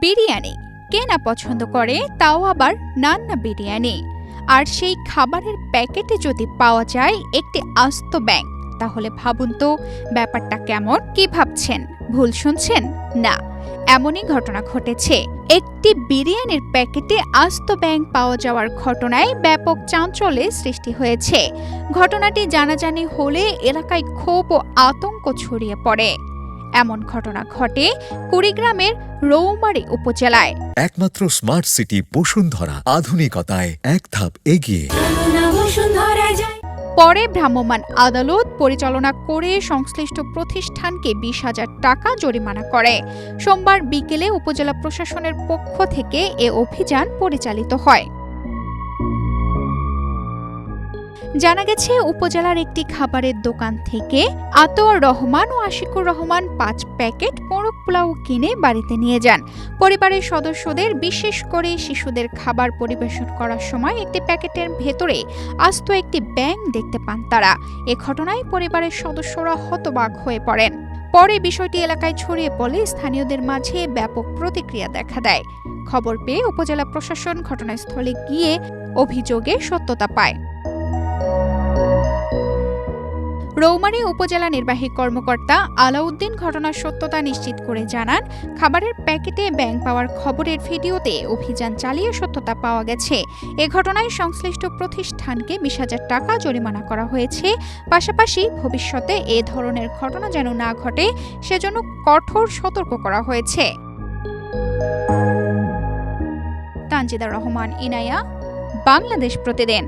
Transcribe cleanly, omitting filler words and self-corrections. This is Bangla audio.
বিরিয়ানি কে না পছন্দ করে, তাও আবার নান্না বিরিয়ানি। আর সেই খাবারের প্যাকেটে যদি পাওয়া যায় একটি আস্ত ব্যাঙ, তাহলে ভাবুন তো ব্যাপারটা কেমন। কি ভাবছেন, ভুল শুনছেন? না, এমনই ঘটনা ঘটেছে। একটি বিরিয়ানির প্যাকেটে আস্ত ব্যাঙ পাওয়া যাওয়ার ঘটনায় ব্যাপক চাঞ্চল্যের সৃষ্টি হয়েছে। ঘটনাটি জানাজানি হলে এলাকায় ক্ষোভ ও আতঙ্ক ছড়িয়ে পড়ে। এমন ঘটনা ঘটে কুড়িগ্রামের রৌমারী উপজেলায়। একমাত্র স্মার্ট সিটি বসুন্ধরা, আধুনিকতায় এক ধাপ এগিয়ে। পরে ভ্রাম্যমাণ আদালত পরিচালনা করে সংশ্লিষ্ট প্রতিষ্ঠানকে 20,000 টাকা জরিমানা করে। সোমবার বিকেলে উপজেলা প্রশাসনের পক্ষ থেকে এ অভিযান পরিচালিত হয়। জানা গেছে, উপজেলার একটি খাবারের দোকান থেকে আতোয়ার রহমান ও আশিকুর রহমান 5 প্যাকেট মোরগ পোলাও কিনে বাড়িতে নিয়ে যান। পরিবারের সদস্যদের, বিশেষ করে শিশুদের খাবার পরিবেশন করার সময় একটি প্যাকেটের ভেতরে আস্ত একটি ব্যাঙ দেখতে পান তারা। এ ঘটনায় পরিবারের সদস্যরা হতবাক হয়ে পড়েন। পরে বিষয়টি এলাকায় ছড়িয়ে পড়লে স্থানীয়দের মাঝে ব্যাপক প্রতিক্রিয়া দেখা দেয়। খবর পেয়ে উপজেলা প্রশাসন ঘটনাস্থলে গিয়ে অভিযোগের সত্যতা পায়। রৌমারী উপজেলা নির্বাহী কর্মকর্তা আলাউদ্দিন ঘটনার সত্যতা নিশ্চিত করে জানান, খাবারের প্যাকেটে ব্যাঙ পাওয়ার খবরের ভিডিওতে অভিযান চালিয়ে সত্যতা পাওয়া গেছে। এ ঘটনায় সংশ্লিষ্ট প্রতিষ্ঠানকে 20,000 টাকা জরিমানা করা হয়েছে। পাশাপাশি ভবিষ্যতে এ ধরনের ঘটনা যেন না ঘটে সেজন্য কঠোর সতর্ক করা হয়েছে। তানজিদা রহমান, ইনায়া, বাংলাদেশ প্রতিদিন।